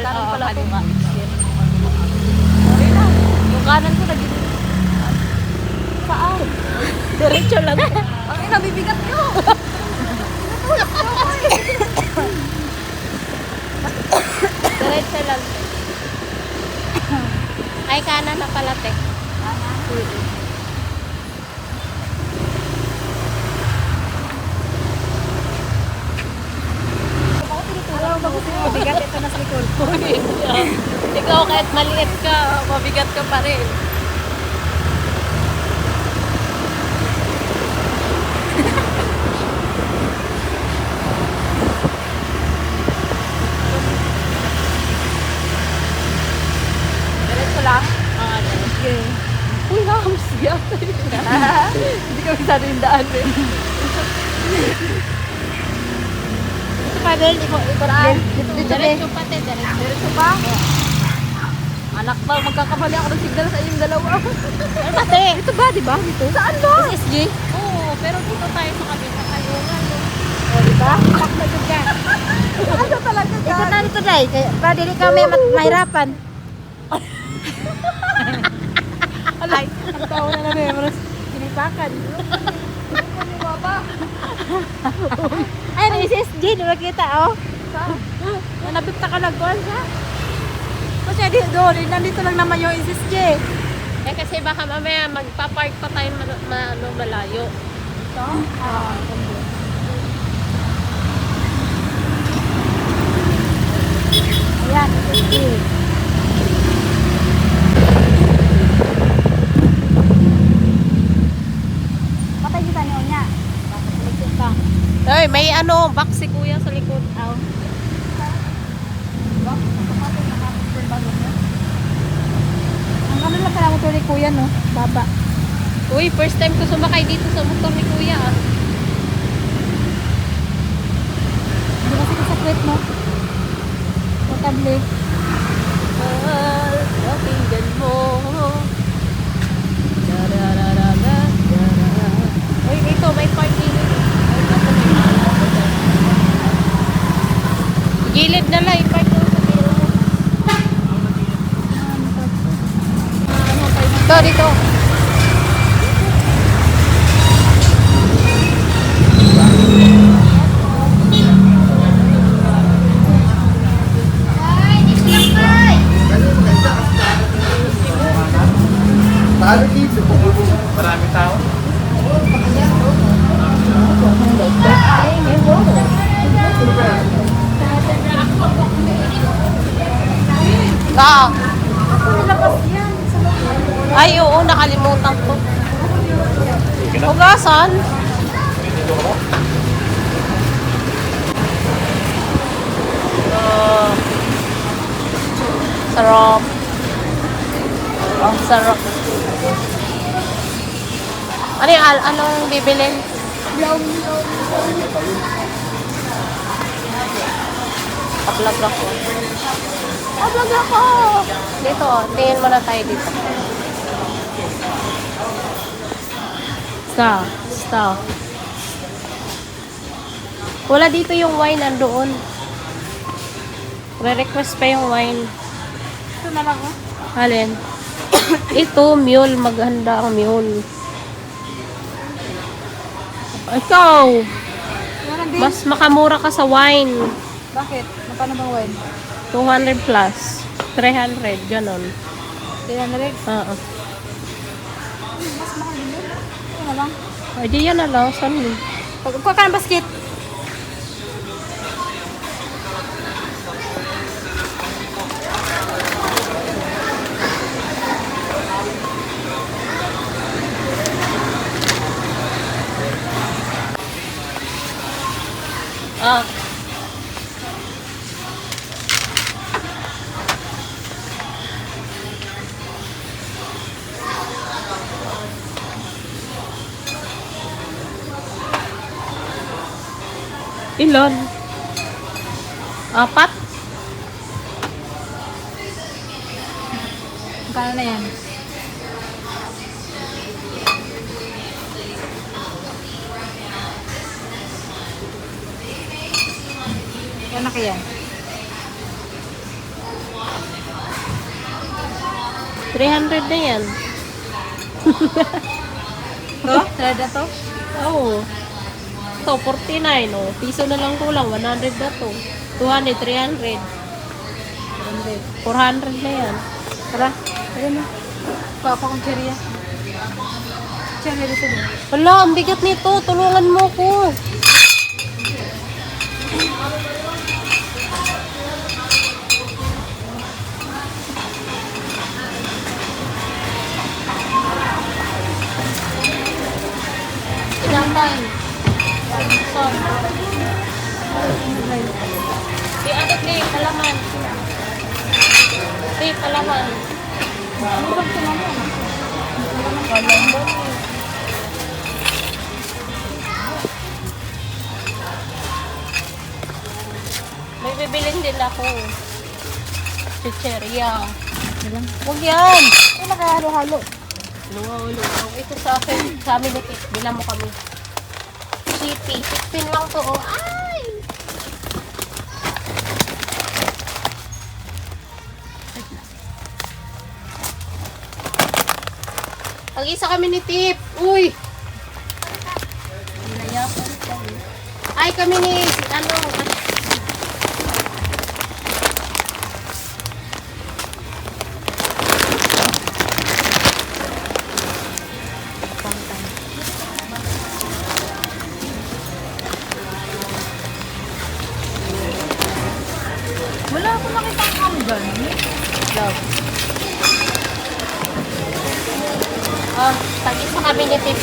kanan pala to. kaliwa. Okay na. Yung kanan ko naging... Saan? Diretso lang. Ang ina, bibigat nyo! Diretso lang. Ay, kanan na pala, te. Alam mo, bakit yung mabigat ito na sa likod ko? Ikaw, kahit maliit ka, mabigat ka pa rin. Diretso lang. Okay. Uy, nakakamusya. Hindi kami sana yung daan eh. Ito pa din, ikuraan. Dito, Diretso pa, te. Diretso. Diretso ba? Anak ba, magkakamali ako ng signal sa inyong dalawa. Ano ba, te? Dito ba, di ba? Dito? Saan ba? SSG? Oo, pero dito tayo sa kabila. Ayungan. O, di ba? Pak na dyan ka. Ano talaga Ito dyan? na dito, Day. Para dili kami mahirapan. Alay, ang tawa na namin. Maras sinipakan. Sinipan niyo ba ba? Ay, may SSG. Di ba kita, oh? Saan? Nanapit na ka nagkuhan sa? Kasi di doon, nandito lang naman yung SSJ. Eh, kasi baka mamaya magpa-park pa tayo malayo. Ito? Ah, ayan, SSJ. Patay kita niyo niya. Bakit ulit ka? Ay, may ano, box si kuya sa likod. Aw. Ba? Kapatid na kapatid sa bago niya. Ang ano lang pala motor ni kuya, no? Baba. Uy, first time ko sumakay dito sa motor ni kuya, ah. Hindi kasi sa kwet, no? Portable. Mahal, pakinggan mo. Darararaga, darara. Uy, ito, may parking. Ay, ako, may maalam ko dyan. Gilid na lang, i-park mo sa gilid. Ito, dito. Marami tao. Ah. Ay, oo, nakalimutan ko. Hugasan. Sarap. Oh, sarap. Ano yung, anong bibilin? Upload ako. Upload ako! Dito, tingin mo na tayo dito. Stop. Wala dito yung wine, nandoon. Re-request pa yung wine. Ito na lang, oh. Alin? Ito, mule. Maghanda ang mule. Ikaw! Meron din. Mas makamura ka sa wine. Bakit? Magkano bang wine? 200 plus. 300, ganon. Kaya na rin. Oo. Mas mahal din yun. Ito na lang. Ay, di yan na lang. Saan mo? Kuha ka ng basket. Ah. Ilan? 4? Magkano na yan? Yan na kaya? 300 na yan. To? Thread na to? Oo. Ito, 49. Oh. Piso na lang kulang. 100 na to. 200, 300. 400 na yan. Tara. Ayun na. Papa kong cherry. Cherry dito na. Wala, ang bigat nito. Tulungan mo ko. Ilang time? Son. Di ano, di, palaman. Di, palaman. Ano ba ito naman? May bibilin din ako. Chicheria. Ilang? Huwag yan! Ay, nakahalo-halo. Luwa. Ito sa akin, sa amin ni Kit. Bilang mo kami. Chippy. 16 lang to. Oh. Ay! Pag-isa kami ni Tip. Uy! Ay, kami ni, ano, Wala akong nakitang hamgan. love. Tag-isa kami ni Tip.